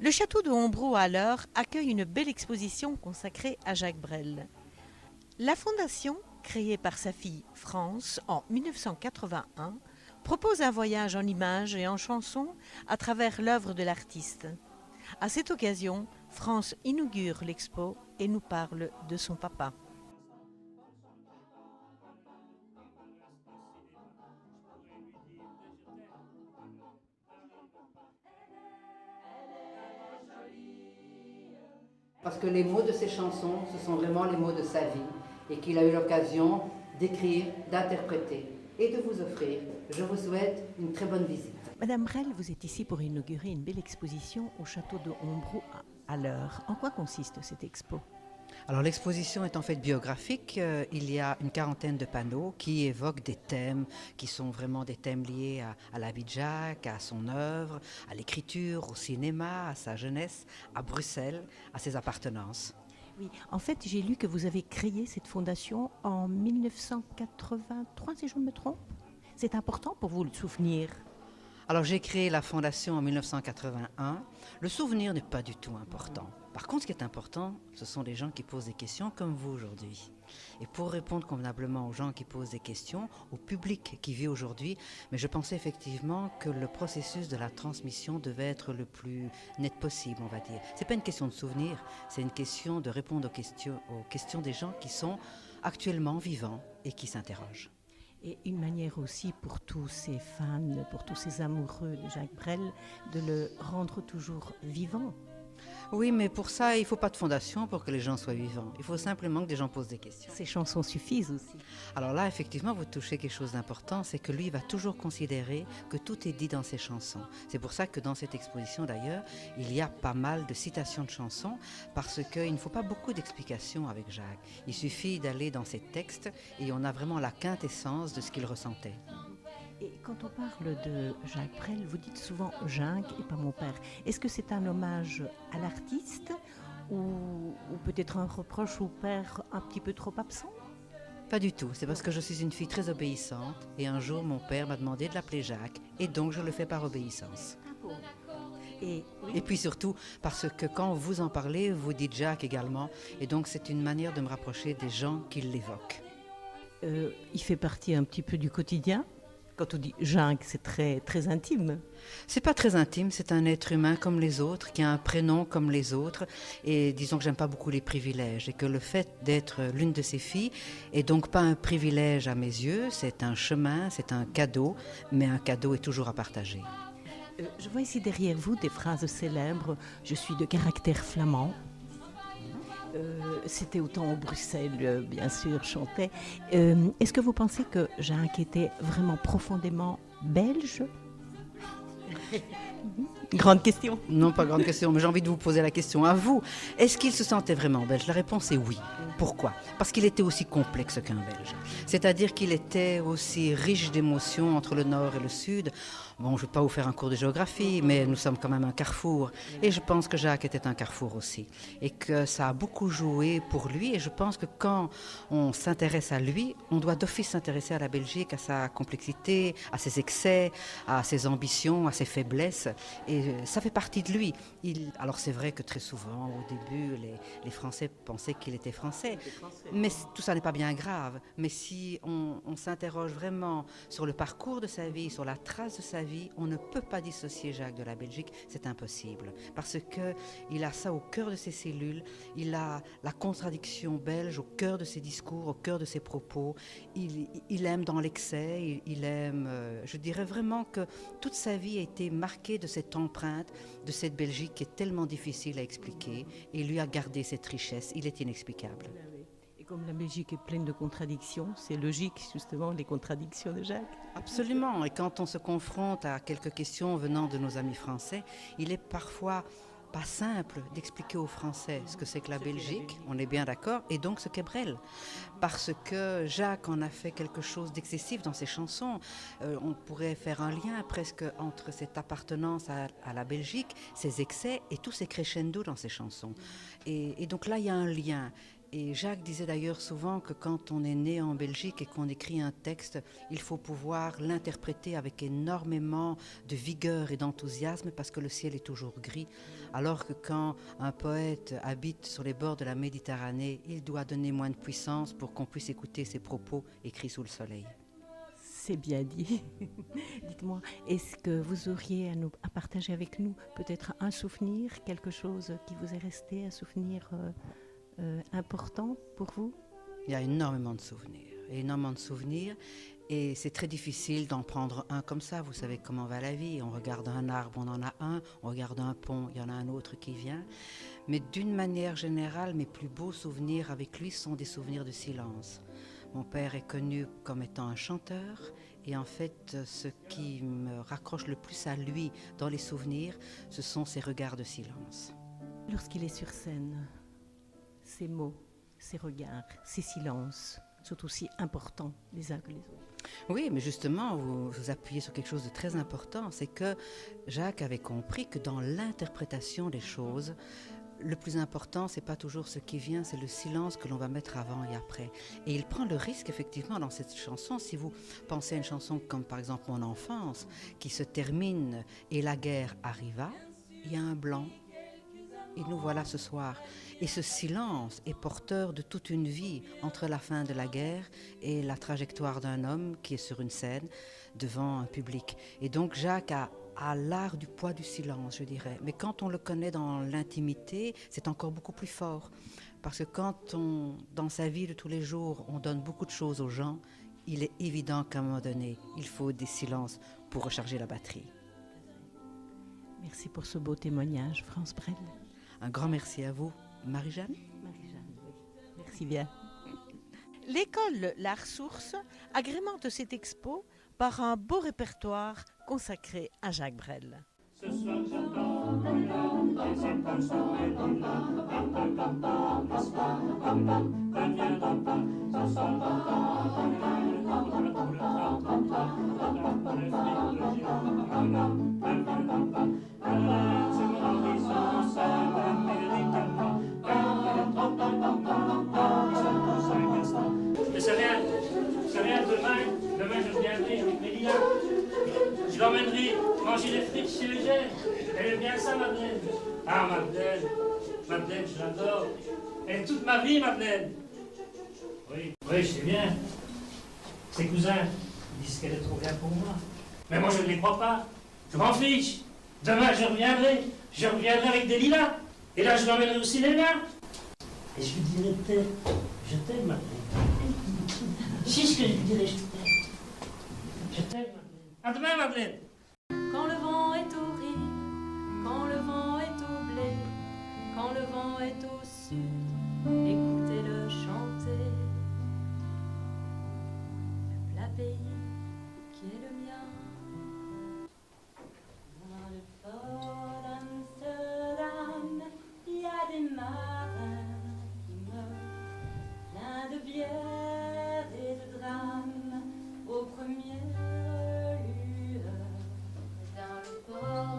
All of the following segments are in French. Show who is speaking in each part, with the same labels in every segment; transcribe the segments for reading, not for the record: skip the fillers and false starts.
Speaker 1: Le château de Hombreau à l'heure accueille une belle exposition consacrée à Jacques Brel. La fondation, créée par sa fille France en 1981, propose un voyage en images et en chansons à travers l'œuvre de l'artiste. À cette occasion, France inaugure l'expo et nous parle de son papa.
Speaker 2: Parce que les mots de ses chansons, ce sont vraiment les mots de sa vie et qu'il a eu l'occasion d'écrire, d'interpréter et de vous offrir. Je vous souhaite une très bonne visite.
Speaker 1: Madame Brel, vous êtes ici pour inaugurer une belle exposition au château de Hombreau à l'heure. En quoi consiste cette expo ?
Speaker 2: Alors l'exposition est en fait biographique. Il y a une quarantaine de panneaux qui évoquent des thèmes qui sont vraiment des thèmes liés à la vie de Jacques, à son œuvre, à l'écriture, au cinéma, à sa jeunesse, à Bruxelles, à ses appartenances.
Speaker 1: Oui, en fait, j'ai lu que vous avez créé cette fondation en 1983, si je ne me trompe. C'est important pour vous le souvenir.
Speaker 2: Alors j'ai créé la fondation en 1981. Le souvenir n'est pas du tout important. Par contre, ce qui est important, ce sont les gens qui posent des questions comme vous aujourd'hui. Et pour répondre convenablement aux gens qui posent des questions, au public qui vit aujourd'hui, mais je pensais effectivement que le processus de la transmission devait être le plus net possible, on va dire. C'est pas une question de souvenir, c'est une question de répondre aux questions des gens qui sont actuellement vivants et qui s'interrogent.
Speaker 1: Et une manière aussi pour tous ces fans, pour tous ces amoureux de Jacques Brel, de le rendre toujours vivant.
Speaker 2: Oui, mais pour ça, il ne faut pas de fondation pour que les gens soient vivants. Il faut simplement que des gens posent des questions.
Speaker 1: Ces chansons suffisent aussi.
Speaker 2: Alors là, effectivement, vous touchez quelque chose d'important, c'est que lui va toujours considérer que tout est dit dans ses chansons. C'est pour ça que dans cette exposition, d'ailleurs, il y a pas mal de citations de chansons, parce qu'il ne faut pas beaucoup d'explications avec Jacques. Il suffit d'aller dans ses textes et on a vraiment la quintessence de ce qu'il ressentait.
Speaker 1: Et quand on parle de Jacques Brel, vous dites souvent Jacques et pas mon père. Est-ce que c'est un hommage à l'artiste ou peut-être un reproche au père un petit peu trop absent ?
Speaker 2: Pas du tout, c'est parce que je suis une fille très obéissante et un jour mon père m'a demandé de l'appeler Jacques et donc je le fais par obéissance. Et puis surtout parce que quand vous en parlez, vous dites Jacques également et donc c'est une manière de me rapprocher des gens qui l'évoquent.
Speaker 1: Il fait partie un petit peu du quotidien. Quand on dit Jacques, c'est très, très intime.
Speaker 2: C'est pas très intime, c'est un être humain comme les autres, qui a un prénom comme les autres. Et disons que j'aime pas beaucoup les privilèges. Et que le fait d'être l'une de ses filles est donc pas un privilège à mes yeux, c'est un chemin, c'est un cadeau, mais un cadeau est toujours à partager.
Speaker 1: Je vois ici derrière vous des phrases célèbres. Je suis de caractère flamand. C'était autant au Bruxelles, bien sûr, chantait. Est-ce que vous pensez que Jacques était vraiment profondément belge ? Grande question.
Speaker 2: Non, pas grande question, mais j'ai envie de vous poser la question à vous. Est-ce qu'il se sentait vraiment belge ? La réponse est oui. Pourquoi ? Parce qu'il était aussi complexe qu'un Belge. C'est-à-dire qu'il était aussi riche d'émotions entre le Nord et le Sud. Bon, je ne vais pas vous faire un cours de géographie, mais nous sommes quand même un carrefour. Et je pense que Jacques était un carrefour aussi. Et que ça a beaucoup joué pour lui. Et je pense que quand on s'intéresse à lui, on doit d'office s'intéresser à la Belgique, à sa complexité, à ses excès, à ses ambitions, à ses faiblesses. Et ça fait partie de lui. Alors c'est vrai que très souvent, au début, les Français pensaient qu'il était français. Mais tout ça n'est pas bien grave. Mais si on s'interroge vraiment sur le parcours de sa vie, sur la trace de sa vie, on ne peut pas dissocier Jacques de la Belgique, c'est impossible. Parce qu'il a ça au cœur de ses cellules, il a la contradiction belge au cœur de ses discours, au cœur de ses propos. Il aime dans l'excès, il aime... je dirais vraiment que toute sa vie a été marquée de cette empreinte, de cette Belgique qui est tellement difficile à expliquer. Et lui a gardé cette richesse, il est inexplicable.
Speaker 1: Comme la Belgique est pleine de contradictions, c'est logique justement les contradictions de Jacques.
Speaker 2: Absolument, et quand on se confronte à quelques questions venant de nos amis français, il est parfois pas simple d'expliquer aux Français ce que c'est que la Belgique, on est bien d'accord, et donc ce qu'est Brel. Parce que Jacques en a fait quelque chose d'excessif dans ses chansons. On pourrait faire un lien presque entre cette appartenance à la Belgique, ses excès et tous ses crescendo dans ses chansons. Et donc là, il y a un lien. Et Jacques disait d'ailleurs souvent que quand on est né en Belgique et qu'on écrit un texte, il faut pouvoir l'interpréter avec énormément de vigueur et d'enthousiasme parce que le ciel est toujours gris, alors que quand un poète habite sur les bords de la Méditerranée, il doit donner moins de puissance pour qu'on puisse écouter ses propos écrits sous le soleil.
Speaker 1: C'est bien dit. Dites-moi, est-ce que vous auriez à partager avec nous peut-être un souvenir, quelque chose qui vous est resté, un souvenir important pour vous?
Speaker 2: Il y a énormément de souvenirs et c'est très difficile d'en prendre un comme ça. Vous savez comment va la vie, on regarde un arbre, on en a un, on regarde un pont, il y en a un autre qui vient. Mais d'une manière générale, mes plus beaux souvenirs avec lui sont des souvenirs de silence. Mon père est connu comme étant un chanteur et en fait, ce qui me raccroche le plus à lui dans les souvenirs, ce sont ses regards de silence.
Speaker 1: Lorsqu'il est sur scène, ces mots, ces regards, ces silences sont aussi importants les uns que les autres.
Speaker 2: Oui, mais justement, vous appuyez sur quelque chose de très important, c'est que Jacques avait compris que dans l'interprétation des choses, le plus important, c'est pas toujours ce qui vient, c'est le silence que l'on va mettre avant et après. Et il prend le risque, effectivement, dans cette chanson, si vous pensez à une chanson comme par exemple Mon enfance, qui se termine et la guerre arriva, il y a un blanc. Et nous voilà ce soir. Et ce silence est porteur de toute une vie entre la fin de la guerre et la trajectoire d'un homme qui est sur une scène devant un public. Et donc Jacques a l'art du poids du silence, je dirais. Mais quand on le connaît dans l'intimité, c'est encore beaucoup plus fort. Parce que quand dans sa vie de tous les jours, on donne beaucoup de choses aux gens, il est évident qu'à un moment donné, il faut des silences pour recharger la batterie.
Speaker 1: Merci pour ce beau témoignage, France Brel.
Speaker 2: Un grand merci à vous, Marie-Jeanne.
Speaker 1: Marie-Jeanne, oui. Merci bien. L'école L'Art Source agrémente cette expo par un beau répertoire consacré à Jacques Brel.
Speaker 3: Ce soir j'attends et c'est un souhait là, un peu comme dans l'espoir, ne viendra pas, ce soir j'attends pour le c'est mon horizon, c'est l'Américain, ils sont tous un instant. Mais c'est rien, demain je viendrai avec mes lilas. Je l'emmènerai manger des frites chez le gel. Elle aime bien ça, Madeleine. Ah, Madeleine, je l'adore. Elle est toute ma vie, Madeleine. Oui, je sais bien. Ses cousins disent qu'elle est trop bien pour moi. Mais moi, je ne les crois pas. Je m'en fiche. Demain, je reviendrai avec des lilas. Et là, je l'emmènerai au cinéma. Et je lui dirai peut-être, je t'aime, Madeleine. C'est ce que je lui dirai, je t'aime. Je t'aime, Madeleine. À demain, Madeleine.
Speaker 4: Quand le vent est au riz, quand le vent est au blé, quand le vent est au sud, écoutez-le chanter. Le plat pays qui est le mien. Dans le port d'Amsterdam, il y a des marins qui meurent, plein de bière et de drames, au premier lueur. Dans le port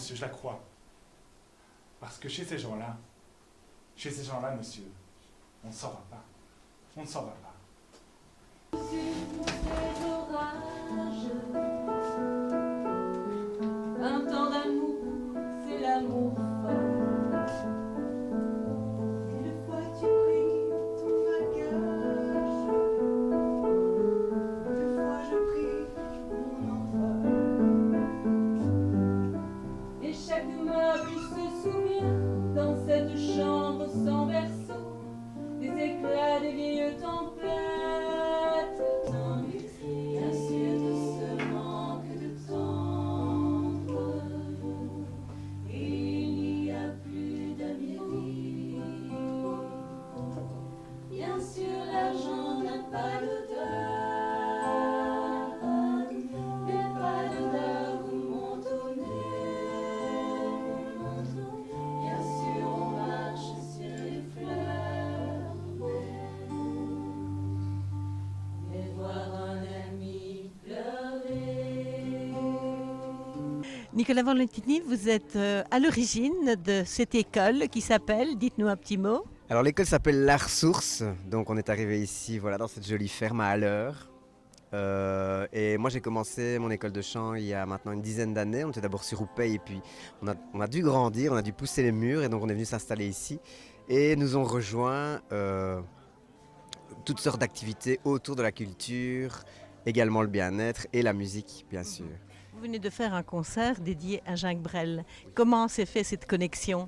Speaker 5: monsieur, je la crois. Parce que chez ces gens-là, monsieur, on ne s'en va pas. On ne s'en va pas.
Speaker 4: Un temps d'amour, c'est l'amour fort. Une fois tu pris ton bagage, une fois je pris mon envol. Et chaque meuble se souvient dans cette chambre sans berceau des éclats des vieilles tempêtes. Bien sûr de ce manque de tendre, il n'y a plus d'amitié. Bien sûr l'argent n'a pas d'odeur, mais pas d'odeur où monte au nez. Bien sûr on marche sur les fleurs, mais voir un ami pleurer.
Speaker 1: Nicolas Valentini, vous êtes à l'origine de cette école qui s'appelle, dites-nous un petit mot.
Speaker 6: Alors l'école s'appelle La Ressource, donc on est arrivé ici voilà, dans cette jolie ferme à Halleur. Et moi j'ai commencé mon école de chant il y a maintenant une dizaine d'années. On était d'abord sur Oupey et puis on a dû grandir, on a dû pousser les murs et donc on est venu s'installer ici. Et nous ont rejoint toutes sortes d'activités autour de la culture, également le bien-être et la musique bien sûr.
Speaker 1: Vous venez de faire un concert dédié à Jacques Brel. Comment s'est fait cette connexion?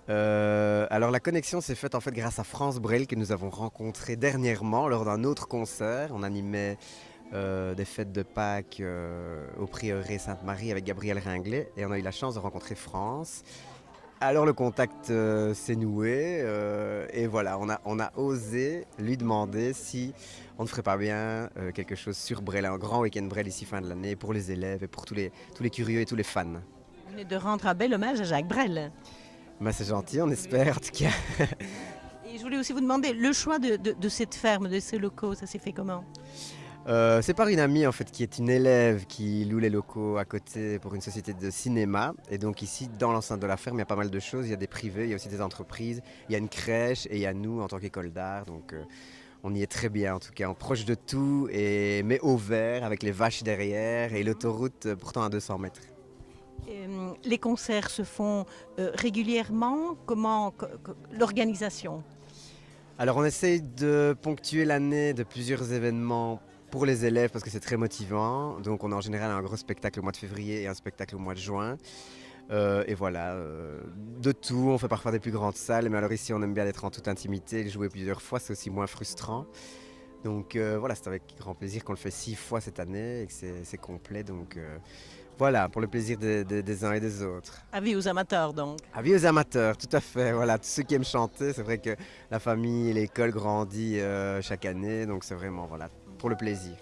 Speaker 6: Alors la connexion s'est faite en fait grâce à France Brel que nous avons rencontré dernièrement lors d'un autre concert. On animait des fêtes de Pâques au prieuré Sainte-Marie avec Gabriel Ringlet et on a eu la chance de rencontrer France. Alors le contact s'est noué et voilà, on a osé lui demander si on ne ferait pas bien quelque chose sur Brel, un grand week-end Brel ici fin de l'année pour les élèves et pour tous les curieux et tous les fans.
Speaker 1: Vous venez de rendre un bel hommage à Jacques Brel.
Speaker 6: Bah, c'est gentil, on espère en tout cas.
Speaker 1: Et je voulais aussi vous demander, le choix de cette ferme, de ces locaux, ça s'est fait comment?
Speaker 6: C'est par une amie en fait qui est une élève qui loue les locaux à côté pour une société de cinéma. Et donc ici, dans l'enceinte de la ferme, il y a pas mal de choses. Il y a des privés, il y a aussi des entreprises, il y a une crèche et il y a nous en tant qu'école d'art. Donc on y est très bien en tout cas, on est proche de tout, mais au vert avec les vaches derrière et l'autoroute pourtant à 200 mètres.
Speaker 1: Les concerts se font régulièrement. Comment l'organisation?
Speaker 6: Alors on essaye de ponctuer l'année de plusieurs événements pour les élèves parce que c'est très motivant. Donc on a en général un gros spectacle au mois de février et un spectacle au mois de juin. Et voilà, de tout, on fait parfois des plus grandes salles, mais alors ici on aime bien être en toute intimité, jouer plusieurs fois, c'est aussi moins frustrant. Donc voilà, c'est avec grand plaisir qu'on le fait 6 fois cette année et que c'est complet. Donc voilà, pour le plaisir des uns et des autres.
Speaker 1: Avis aux amateurs donc.
Speaker 6: Avis aux amateurs, tout à fait. Voilà, tous ceux qui aiment chanter, c'est vrai que la famille et l'école grandit chaque année, donc c'est vraiment voilà, pour le plaisir.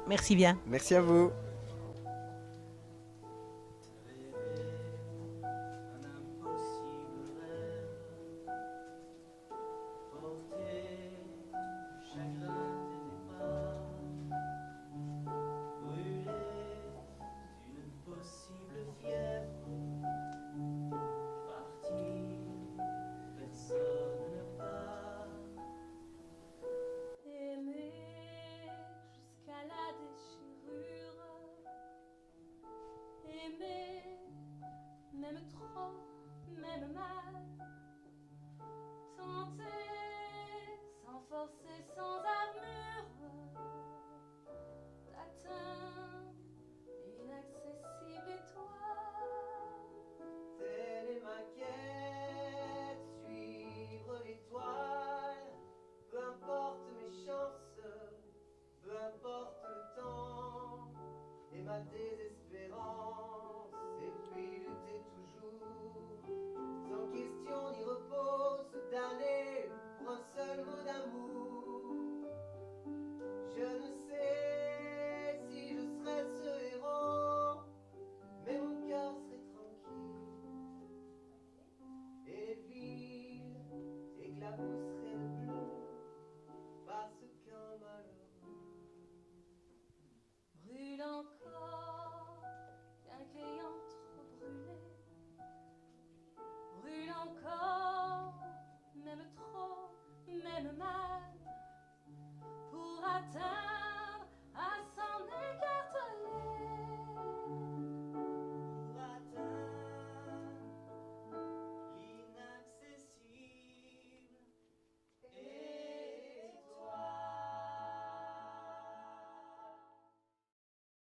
Speaker 1: Merci bien.
Speaker 6: Merci à vous.